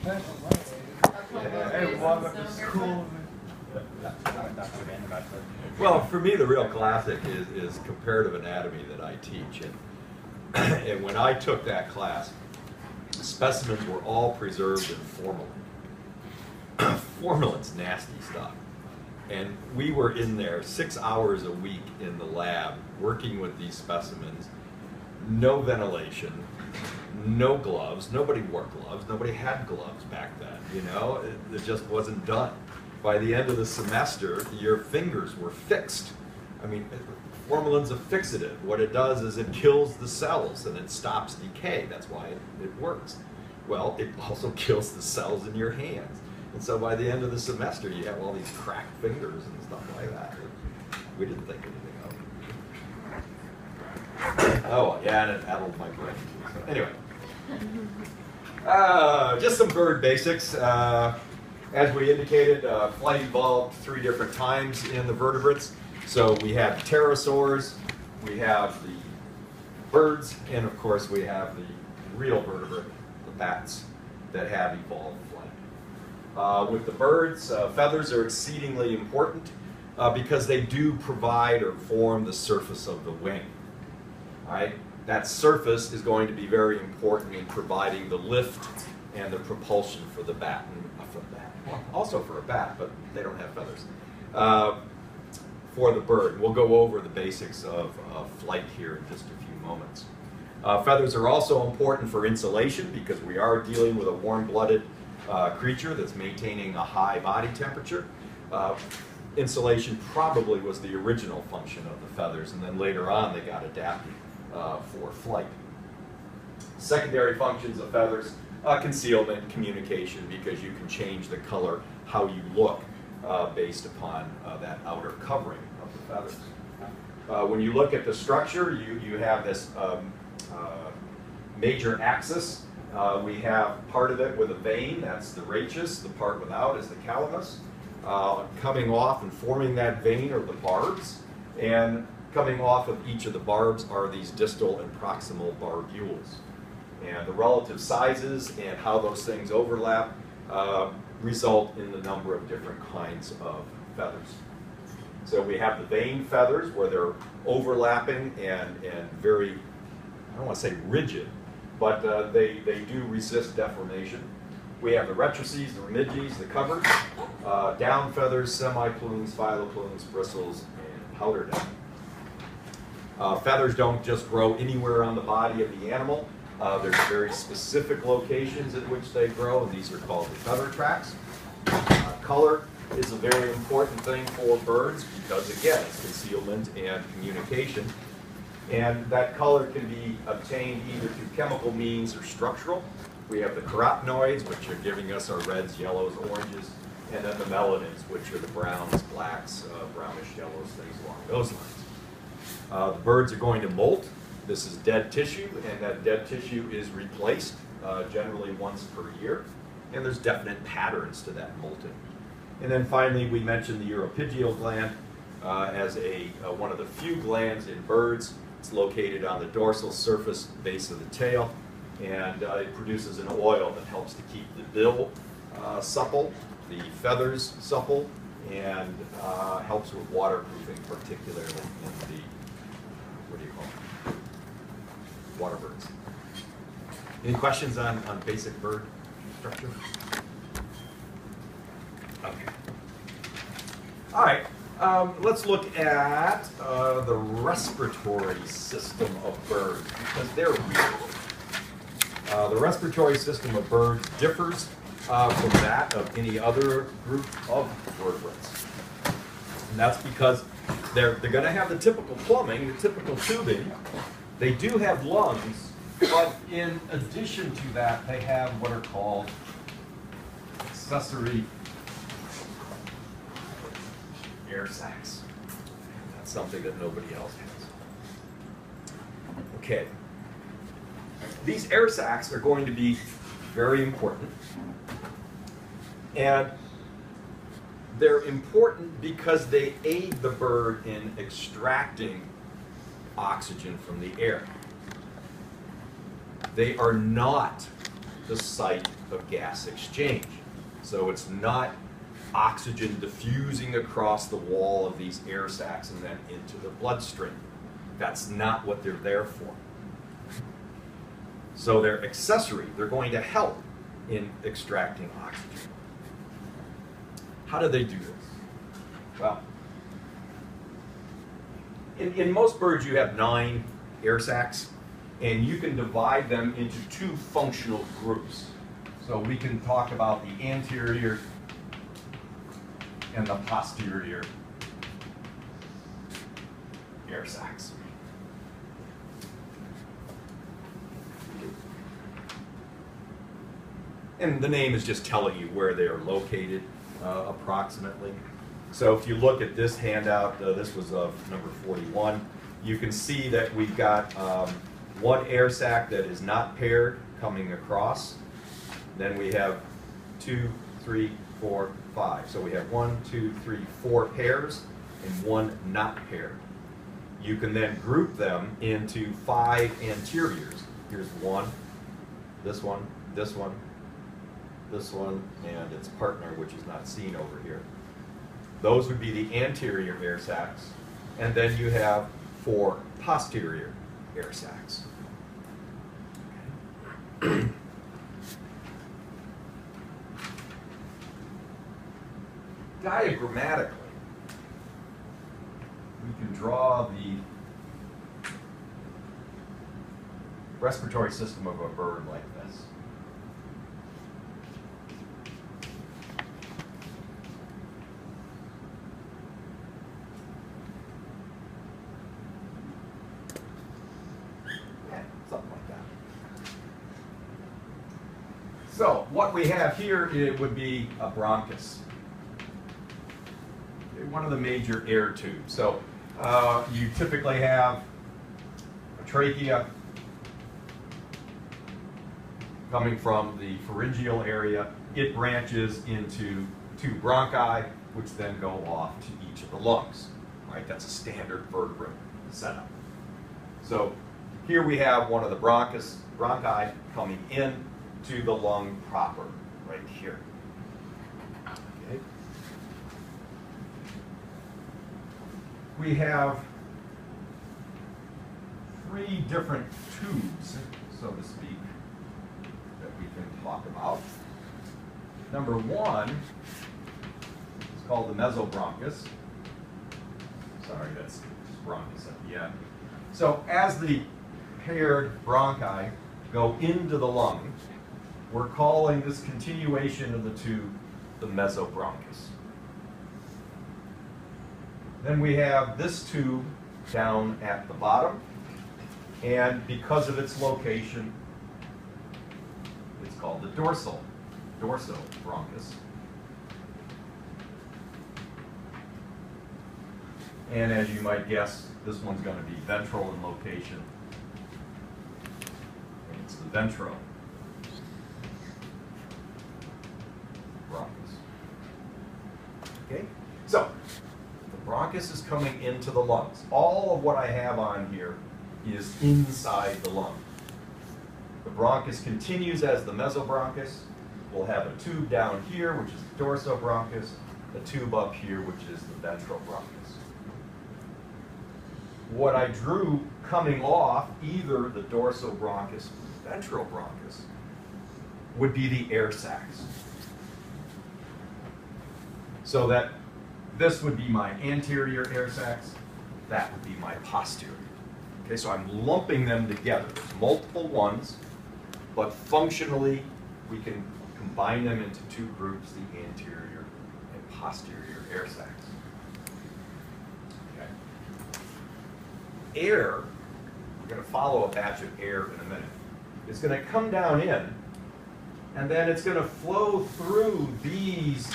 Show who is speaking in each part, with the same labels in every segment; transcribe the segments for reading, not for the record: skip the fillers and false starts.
Speaker 1: Hey, welcome to school.
Speaker 2: Well, for me, the real classic is comparative anatomy that I teach. And when I took that class, specimens were all preserved in formalin. Formalin's nasty stuff. And we were in there 6 hours a week in the lab working with these specimens. No ventilation, no gloves. Nobody wore gloves. Nobody had gloves back then, you know? It just wasn't done. By the end of the semester, your fingers were fixed. I mean, formalin's a fixative. What it does is it kills the cells and it stops decay. That's why it works. Well, it also kills the cells in your hands. And so by the end of the semester, you have all these cracked fingers and stuff like that. We didn't think anything of it. Oh, yeah, and it addled my brain. So anyway, just some bird basics. As we indicated, flight evolved 3 different times in the vertebrates. So we have pterosaurs, we have the birds, and of course we have the real vertebrate, the bats, that have evolved flight. With the birds, feathers are exceedingly important because they do provide or form the surface of the wing. All right? That surface is going to be very important in providing the lift and the propulsion for the bat. Well, also for a bat, but they don't have feathers. For the bird, we'll go over the basics of flight here in just a few moments. Feathers are also important for insulation because we are dealing with a warm-blooded creature that's maintaining a high body temperature. Insulation probably was the original function of the feathers, and then later on they got adapted for flight. Secondary functions of feathers: concealment, communication, because you can change the color, how you look, based upon that outer covering of the feathers. When you look at the structure, you have this major axis. We have part of it with a vein, that's the rachis. The part without is the calamus. Coming off and forming that vein are the barbs, and coming off of each of the barbs are these distal and proximal barbules. And the relative sizes and how those things overlap result in the number of different kinds of feathers. So we have the vein feathers where they're overlapping and very, I don't want to say rigid, but they do resist deformation. We have the rectrices, the remiges, the covers, down feathers, semi-plumes, phyloplumes, bristles, and powder down. Feathers don't just grow anywhere on the body of the animal. There's very specific locations at which they grow, and these are called the feather tracts. Color is a very important thing for birds because, again, it's concealment and communication. And that color can be obtained either through chemical means or structural. We have the carotenoids, which are giving us our reds, yellows, oranges, and then the melanins, which are the browns, blacks, brownish yellows, things along those lines. The birds are going to molt. This is dead tissue, and that dead tissue is replaced generally once per year, and there's definite patterns to that molting. And then finally, we mentioned the uropygial gland as one of the few glands in birds. It's located on the dorsal surface base of the tail, and it produces an oil that helps to keep the bill supple, the feathers supple, and helps with waterproofing, particularly in the, what do you call it, water birds. Any questions on basic bird structure? Okay. All right. Let's look at the respiratory system of birds, because they're weird. The respiratory system of birds differs from that of any other group of vertebrates. And that's because they're going to have the typical plumbing, the typical tubing. They do have lungs, but in addition to that, they have what are called accessory air sacs. That's something that nobody else has. Okay. These air sacs are going to be very important. And they're important because they aid the bird in extracting oxygen from the air. They are not the site of gas exchange. So it's not oxygen diffusing across the wall of these air sacs and then into the bloodstream. That's not what they're there for. So they're accessory. They're going to help in extracting oxygen. How do they do this? Well, in most birds you have 9 air sacs, and you can divide them into 2 functional groups. So we can talk about the anterior and the posterior air sacs. And the name is just telling you where they are located approximately. So if you look at this handout, this was number 41, you can see that we've got one air sac that is not paired coming across. Then we have 2, 3, 4, 5. So we have 1, 2, 3, 4 pairs and 1 not paired. You can then group them into 5 anteriors. Here's one, this one, this one, this one, and its partner, which is not seen over here. Those would be the anterior air sacs. And then you have 4 posterior air sacs. Okay. Diagrammatically, we can draw the respiratory system of a bird like this. Yeah, something like that. So what we have here, it would be a bronchus. One of the major air tubes. So you typically have a trachea coming from the pharyngeal area. It branches into 2 bronchi, which then go off to each of the lungs. Right? That's a standard vertebrate setup. So here we have one of the bronchi coming in to the lung proper, right here. Okay. We have 3 different tubes, so to speak, that we can talk about. Number 1 is called the mesobronchus. Sorry, that's just bronchus at the end. So as the paired bronchi go into the lung, we're calling this continuation of the tube the mesobronchus. Then we have this tube down at the bottom, and because of its location, it's called the dorsobronchus. And as you might guess, this one's going to be ventral in location. And it's the ventrobronchus. Okay, so the bronchus is coming into the lungs. All of what I have on here is inside the lung. The bronchus continues as the mesobronchus. We'll have a tube down here, which is the dorsobronchus, a tube up here, which is the ventrobronchus. What I drew coming off either the dorsobronchus or ventrobronchus would be the air sacs. So that this would be my anterior air sacs, that would be my posterior. Okay, so I'm lumping them together. There's multiple ones, but functionally we can combine them into 2 groups, the anterior and posterior air sacs. Okay. Air, we're going to follow a batch of air in a minute. It's going to come down in, and then it's going to flow through these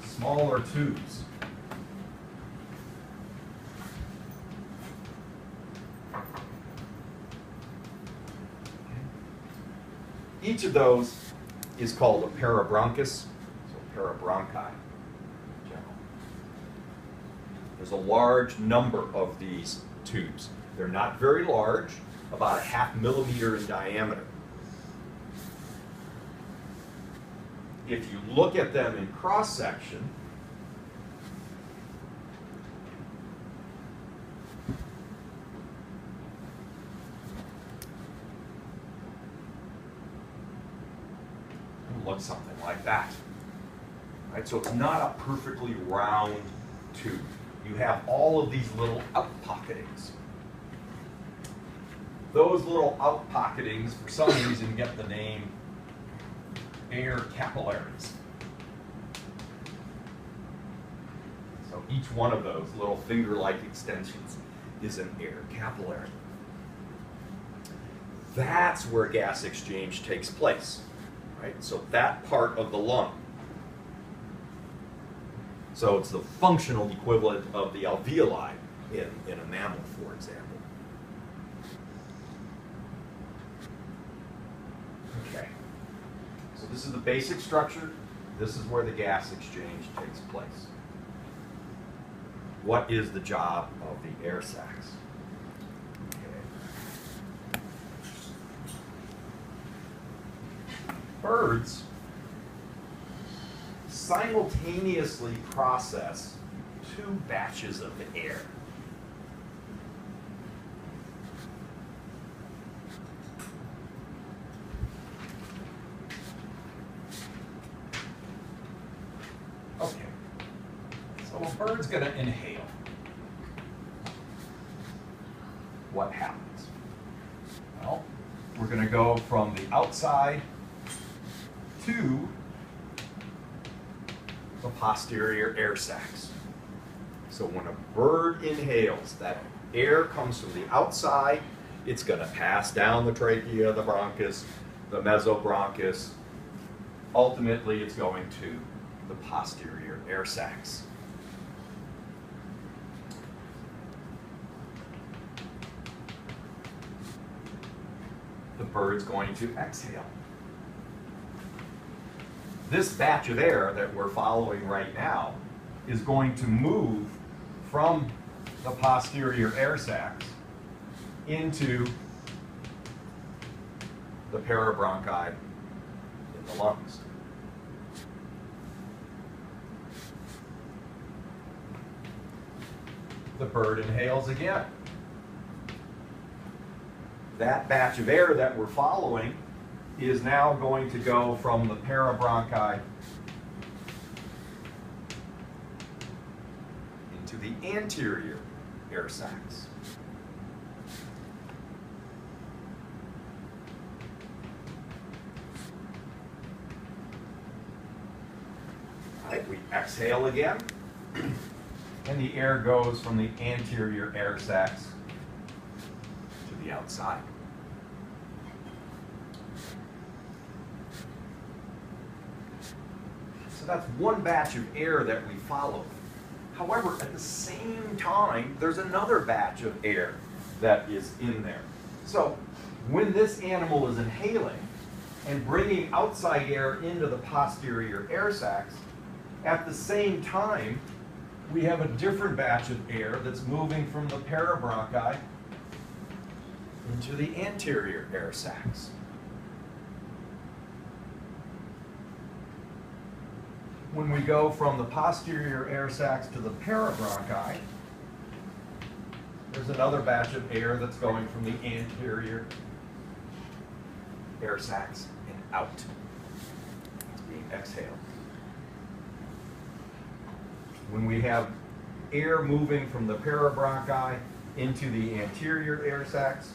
Speaker 2: smaller tubes. Each of those is called a parabronchus, so parabronchi in general. There's a large number of these tubes. They're not very large, about a 0.5 millimeter in diameter. if you look at them in cross-section, it looks something like that. Right? So it's not a perfectly round tube. You have all of these little out-pocketings. Those little out-pocketings, for some reason, get the name air capillaries. So each one of those little finger-like extensions is an air capillary. That's where gas exchange takes place, right? So that part of the lung. So it's the functional equivalent of the alveoli in a mammal, for example. Okay. So this is the basic structure. This is where the gas exchange takes place. What is the job of the air sacs? Okay. Birds simultaneously process two batches of air. Okay, so a bird's going to inhale. What happens? Well, we're going to go from the outside to the posterior air sacs. So when a bird inhales, that air comes from the outside, it's going to pass down the trachea, the bronchus, the mesobronchus. Ultimately, it's going to the posterior air sacs. The bird's going to exhale. This batch of air that we're following right now is going to move from the posterior air sacs into the parabronchi in the lungs. The bird inhales again. That batch of air that we're following is now going to go from the parabronchi into the anterior air sacs. All right, we exhale again, and the air goes from the anterior air sacs to the outside. That's one batch of air that we follow. However, at the same time, there's another batch of air that is in there. So when this animal is inhaling and bringing outside air into the posterior air sacs, at the same time, we have a different batch of air that's moving from the parabronchi into the anterior air sacs. When we go from the posterior air sacs to the parabronchi, there's another batch of air that's going from the anterior air sacs and out. It's being exhaled. When we have air moving from the parabronchi into the anterior air sacs,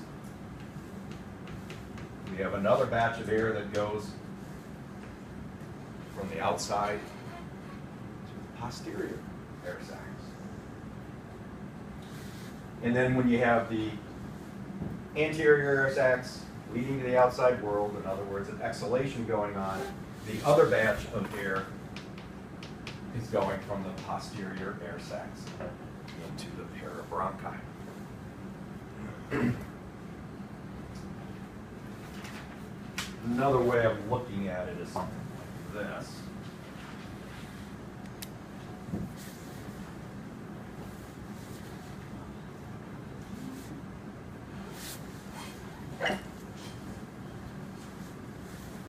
Speaker 2: we have another batch of air that goes from the outside posterior air sacs. And then when you have the anterior air sacs leading to the outside world, in other words, an exhalation going on, the other batch of air is going from the posterior air sacs into the parabronchi. Another way of looking at it is something like this.